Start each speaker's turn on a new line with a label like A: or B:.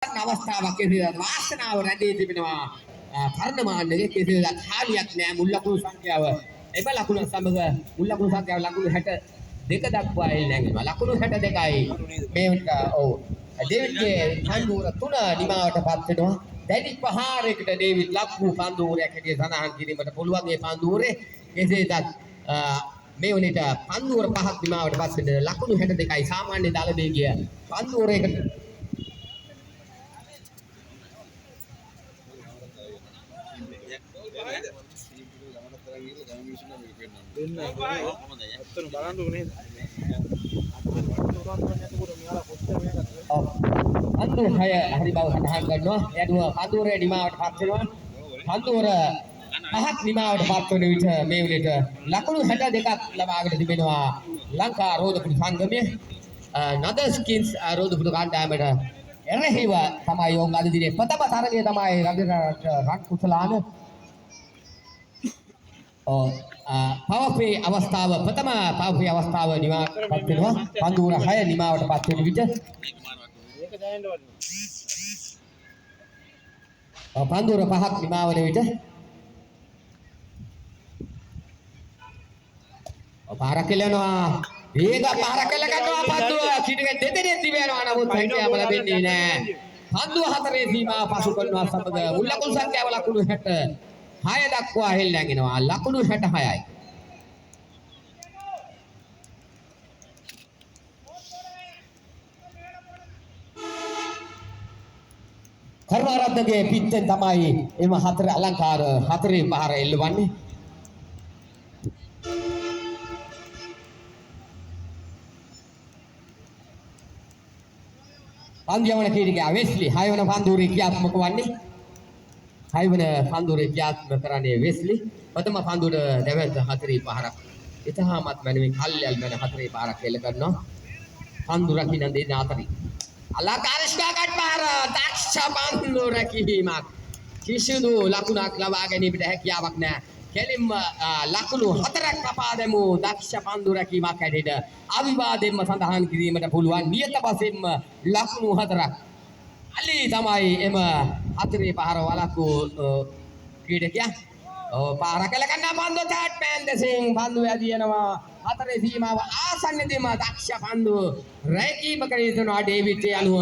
A: අවස්ථාවක් කෙසේද වාසනාව රැඳී තිබෙනවා කර්ණමාන්නගේ කෙසේද හානියක් නෑ මුල් ලකුණු සංඛ්‍යාව එම ලකුණු සමග මුල් ලකුණු සංඛ්‍යාව ලකුණු 62 දක්වා එල් නැගෙනවා ලකුණු 62යි මේකට ඔව් ඩේවිඩ්ගේ පන්දුර 3 නිමාවටපත් වෙනවා දැඩි ප්‍රහාරයකට ඩේවිඩ් ලක් වූ පන්දුරයක් හැටියට සඳහන් කිරීමට පුළුවන් මේ පන්දුරේ කෙසේදත් මේ වුණේට පන්දුර 5ක් නිමාවටපත් වෙන ලකුණු 62යි සාමාන්‍ය දල වේගය පන්දුරයකට පන්දුර 6 හරි බව සඳහන් කරනවා. එයදුව පන්දුරේ නිමාවටපත් වෙනවා. පන්දුර 5ක් නිමාවටපත් වෙන විට මේ විලට ලකුණු 62ක් ලබාගෙන තිබෙනවා ලංකා රෝදපුරු සංගමයේ නදස්කින්ස් රෝදපුරු කණ්ඩායමට එරෙහිව තමයි ඔවුන් අද දිනේ ප්‍රථම තරගය තමයි රන් කුසලාන පවපේ අවස්ථාව ප්‍රථම පවපේ අවස්ථාව නිමාවටපත් වෙනවා. පන්දුර 6 නිමාවටපත් වෙන විට පන්දුර 5ක් නිමා වන විට පාරක් කෙලනවා වේග පාරක් කෙල ගන්නවා පන්දුව කිඩිගෙන් දෙදෙනෙක් දිවෙනවා නමුත් සංඛ්‍යාව ලැබෙන්නේ නැහැ පන්දුව 4 සීමාව පසු කරනවා සමග මුල් ලකුණු සංඛ්‍යාව ලකුණු 66 දක්වා හෙල් නැගෙනවා ලකුණු 66යි කර්මාරත්නගේ පිටෙන් තමයි එම 4 අලංකාර 4 පහර එල්ලවන්නේ පන්දියවන කීරිකා වෙස්ලි 6 වන පන්දුරේ ක්‍රියාත්මක වන්නේ 6 වන පන්දුරේ ක්‍රියාත්මක කරන්නේ වෙස්ලි ප්‍රථම පන්දුර දැවැන්ත 4 පහරක් එතහාමත් මැනවින් කල්යල් මැන 4 පහරක් එල්ල කරනවා පන්දුර රකින්න දෙන්න අතරේ අලකාරස්කාකට පාර දක්ෂ පන්දු රැකීමක් කිසිදු ලකුණක් ලබා ගැනීමට හැකියාවක් නැහැ කෙලින්ම ලකුණු 4ක් කපා දැමූ දක්ෂ පන්දු රැකීමක් හැටියට අවිවාදයෙන්ම සඳහන් කිරීමට පුළුවන් නියත වශයෙන්ම ලකුණු 4ක් අලි තමයි එම 4 පහර වළක්වූ ක්‍රීඩකයා පාර කළ ගන්නා පන්දු තාට් පෑන් දෙසින් පන්දු ඇදිනවා 4 සීමාව ආසන්නයේදීම දක්ෂ පන්දු රැකීමකට යුතුනවා ඩේවිඩ් අනුව